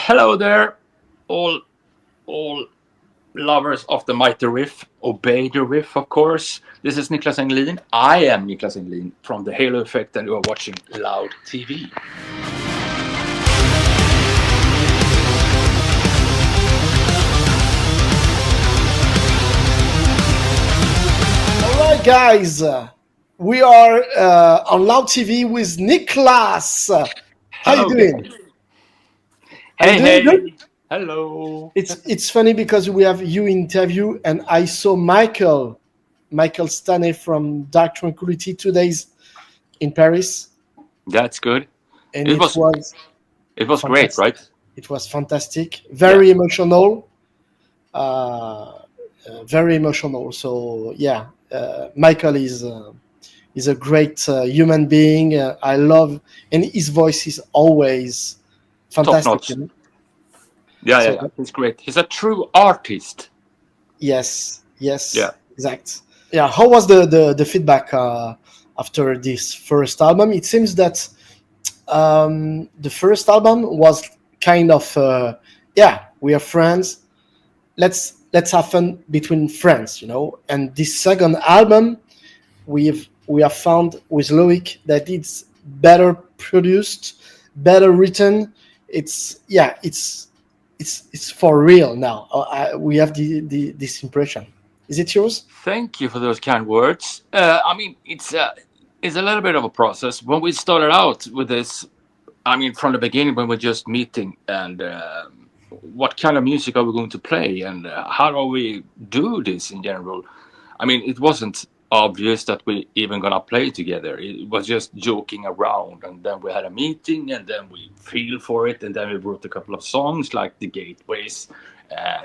Hello there, all all lovers of the mighty riff. Obey the riff, of course. This is Niclas Engelin. I am Niclas Engelin from the Halo Effect, and you are watching Loud TV. All right, guys, we are on Loud TV with Niclas. How you Hello, doing? guys. Are you Hey, doing good? hey. Hello. It's funny because we have you interview, and I saw Michael Stanley from Dark Tranquility 2 days in Paris, That's good. and It was it was great, fantastic. right? It was fantastic, Yeah. very emotional, uh, very emotional. So yeah, Michael is a great human being. I love, and his voice is always Top fantastic. notch. Yeah. So He's great. He's a true artist. yes, Yeah. exact. Yeah, how was the feedback after this first album? It seems that the first album was kind of yeah, we are friends. Let's have fun between friends, And this second album, we have found with Loic that it's better produced, better written. It's for real now. We have this impression. Is it yours? Thank you for those kind words. I mean, it's a little bit of a process. When we started out with this, I mean, from the beginning, when we're just meeting and what kind of music are we going to play and how do we do this in general? I mean, it wasn't obvious that we even gonna play together. It was just joking around, and then we had a meeting, and then we feel for it, and then we wrote a couple of songs like The Gateways,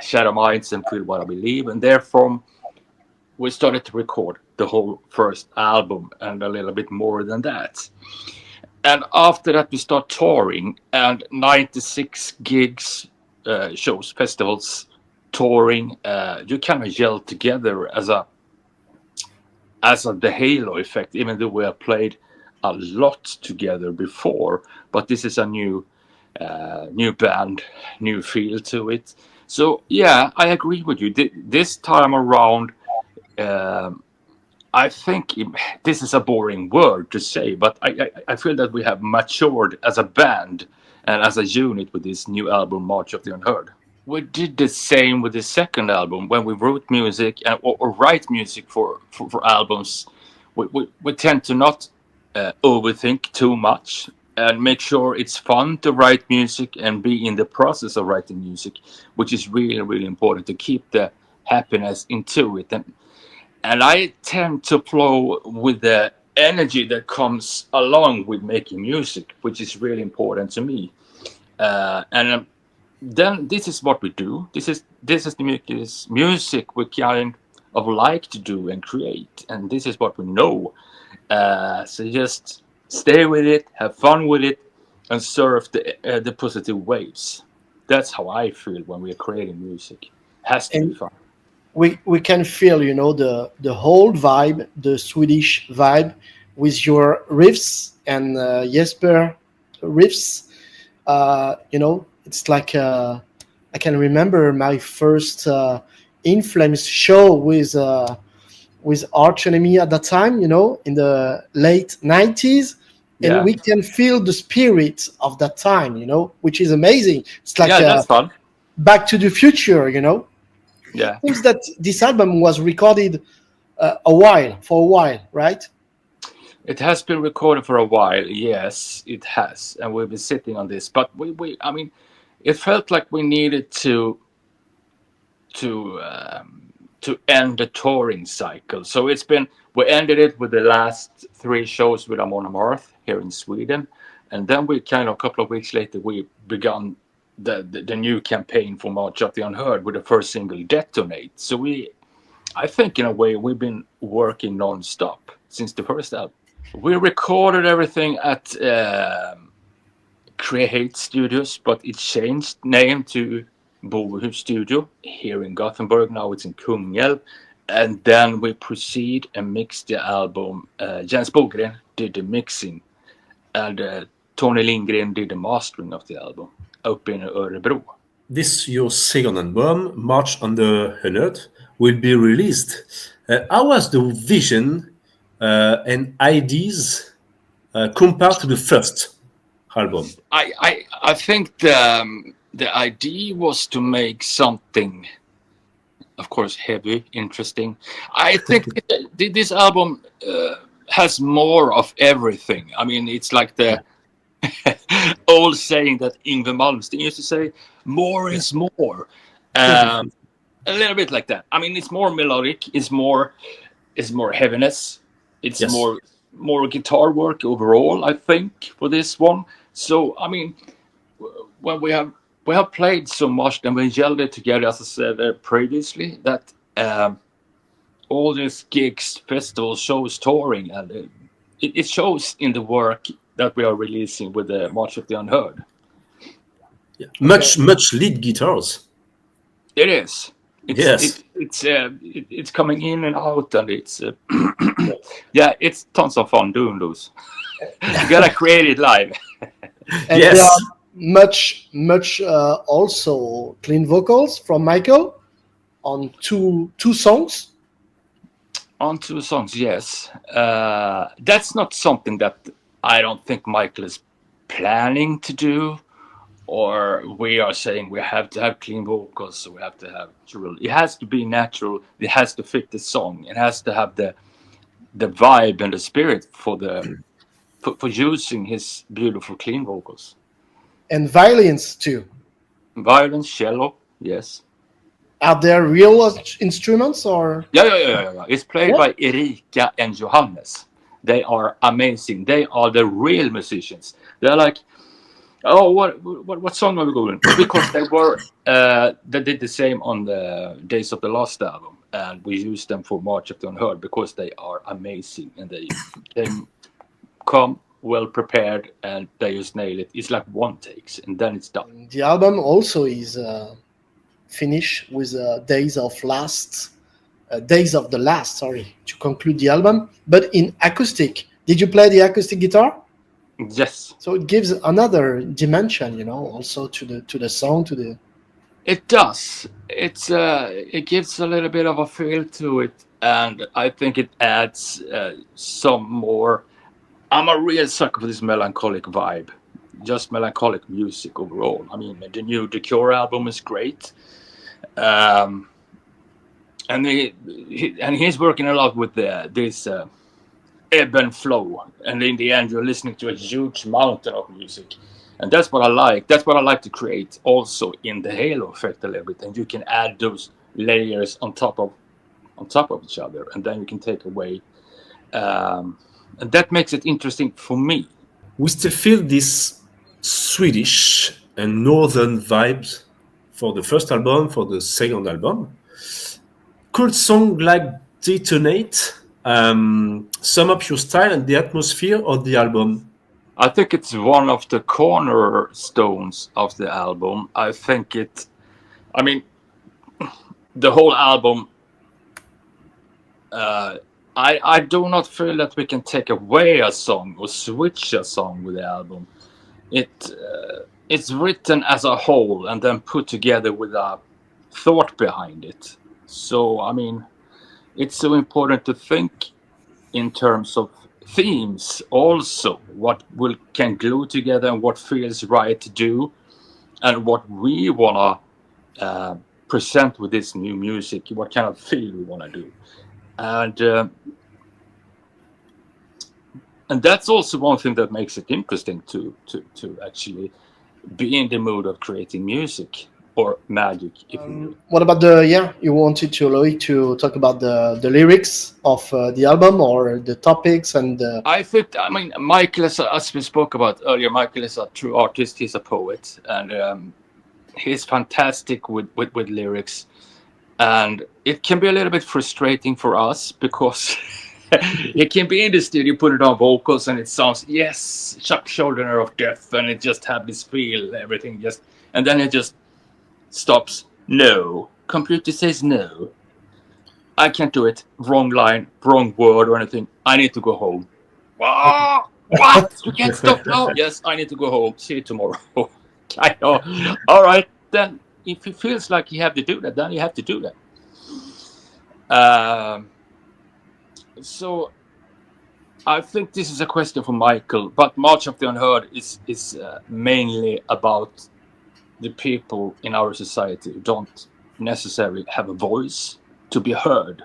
Shadowminds, and Feel What I Believe, and therefrom we started to record the whole first album and a little bit more than that. And after that, we start touring and 96 gigs, shows, festivals, touring. You kind of gel together as the Halo effect, even though we have played a lot together before. But this is a new band, new feel to it. So yeah, I agree with you. This time around, um I think this is a boring word to say, but I feel that we have matured as a band and as a unit with this new album, March of the Unheard. We did the same with the second album when we wrote music or write music for albums. We tend to not overthink too much and make sure it's fun to write music and be in the process of writing music, which is really, really important to keep the happiness into it. And I tend to flow with the energy that comes along with making music, which is really important to me. And then this is what we do. This is the music we kind of like to do and create, and this is what we know. So just stay with it, have fun with it, and surf the positive waves. That's how I feel when we are creating music. Has to be And fun. we can feel, the whole vibe, the Swedish vibe, with your riffs and Jesper riffs. It's like I can remember my first In Flames show with Arch Enemy at that time, in the late 90s. And Yeah, we can feel the spirit of that time, which is amazing. It's like yeah, that's fun. Back to the Future. Yeah. Seems that this album was recorded for a while, right? It has been recorded for a while, yes, it has, and we've been sitting on this. But I mean, it felt like we needed to to end the touring cycle. So we ended it with the last three shows with Amon Amarth here in Sweden, and then we kind of a couple of weeks later we began the new campaign for March of the Unheard with the first single Detonate. So I think in a way we've been working non-stop since the first album. We recorded everything at Create Studios, but it changed name to Bohus Studio here in Gothenburg. Now it's in Kungälv. And then we proceed and mix the album. Jens Bogren did the mixing, and Tony Lindgren did the mastering of the album. uppe in Örebro. This your second album, March on the Unheard, will be released. How was the vision and ideas compared to the first album? I think the idea was to make something, of course, heavy, interesting. I think this album has more of everything. I mean, it's like the old saying that Yngwie Malmsteen used to say, "More is more." Um, a little bit like that. I mean, it's more melodic. It's more heaviness. It's Yes. more guitar work overall, I think, for this one. So I mean, when we have played so much and we yelled it together, as I said previously, that all these gigs, festivals, shows, touring, and it shows in the work that we are releasing with the March of the Unheard. Yeah. Much lead guitars. It is. Yes. It's coming in and out, and it's yeah, it's tons of fun doing those. You gotta create it live. And Yes. there are much also clean vocals from Michael on two songs. On 2 songs, yes. That's not something that I don't think Michael is planning to do, or we are saying we have to have clean vocals, so we have to have natural. It has to be natural. It has to fit the song. It has to have the vibe and the spirit for using his beautiful clean vocals. And violins too. Violin, cello, yes. Are there real instruments or? Yeah. It's played Yeah. by Erika and Johannes. They are amazing. They are the real musicians. They're like, oh, what song are we going? Because they did the same on the Days of the Lost album, and we used them for March of the Unheard because they are amazing and they come well prepared and they just nail it. It's like one takes and then it's done. The album also is finished with Days of the Last. Sorry, to conclude the album, but in acoustic. Did you play the acoustic guitar? Yes, So it gives another dimension, also to the song, to the. it does. It gives a little bit of a feel to it, and I think it adds some more. I'm a real sucker for this melancholic vibe, just melancholic music overall. I mean, the new The Cure album is great, and he's working a lot with this ebb and flow, and in the end, you're listening to a huge mountain of music, and that's what I like. That's what I like to create, also in the halo effect a little bit, and you can add those layers on top of each other, and then you can take away. And that makes it interesting for me. We still feel this Swedish and northern vibes for the first album, for the second album. Could song like Detonate sum up your style and the atmosphere of the album? I think it's one of the cornerstones of the album. I mean, the whole album, I do not feel that we can take away a song or switch a song with the album. It's written as a whole and then put together with a thought behind it. So I mean, it's so important to think in terms of themes also. What can glue together and what feels right to do, and what we wanna present with this new music. What kind of feel we wanna do. And that's also one thing that makes it interesting to actually be in the mood of creating music or magic. What about you wanted to Loic to talk about the lyrics of the album or the topics and I mean, Michael, as we spoke about earlier, Michael is a true artist. He's a poet, and he's fantastic with lyrics. And it can be a little bit frustrating for us because it can be in the studio, put it on vocals, and it sounds, yes, shoulder of death, and it just have this feel, everything just, and then it just stops. No, computer says no. I can't do it. Wrong line, wrong word, or anything. I need to go home. What? You can't stop now? Yes, I need to go home. See you tomorrow. I know. All right, then if it feels like you have to do that, then you have to do that. So I think this is a question for Michael, but March of the Unheard is mainly about the people in our society who don't necessarily have a voice to be heard,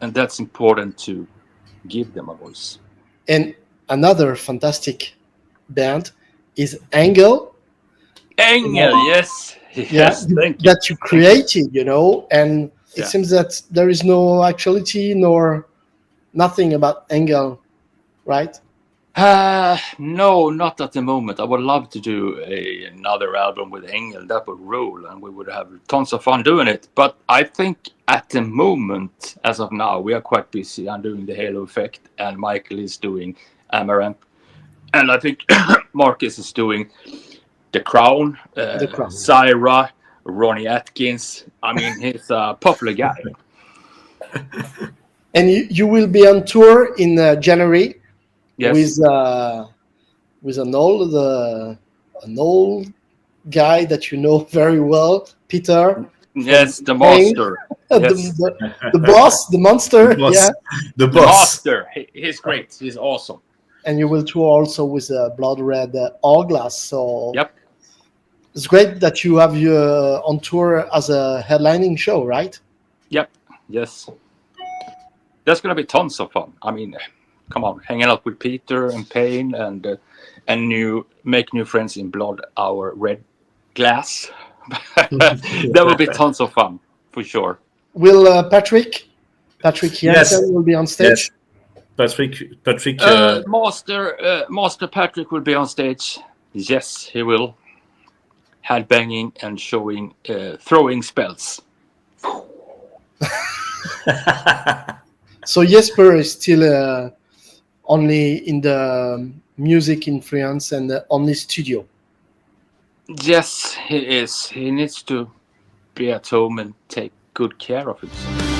and that's important to give them a voice. And another fantastic band is Angle. Engel, yes, Yeah, yes, thank you, that you thank you. created, and it Yeah. seems that there is no actuality nor nothing about Engel, right? No, not at the moment. I would love to do another album with Engel. That would rule, and we would have tons of fun doing it. But I think at the moment, as of now, we are quite busy. I'm doing the Halo Effect, and Michael is doing Amaranth, and I think Marcus is doing The Crown, The Crown. Syra, Ronnie Atkins. I mean, he's a popular guy. And you will be on tour in January Yes. with an old guy that you know very well, Peter. Yes, the Spain. master. the, Yes, the boss, the monster. The boss. Yeah. The the boss. master. He's great. He's awesome. And you will tour also with Blood Red Hourglass. So Yep. it's great that you have you on tour as a headlining show, right? Yep. Yes. That's gonna be tons of fun. I mean, come on, hanging out with Peter and Payne and make new friends in Blood Our Red Glass. That will be tons of fun for sure. Will Patrick Jensen Yes. will be on stage? Yes. Patrick. Master Patrick will be on stage. Yes, he will. Headbanging and showing, throwing spells. So Jesper is still only in the music influence and only studio. Yes, he is. He needs to be at home and take good care of himself.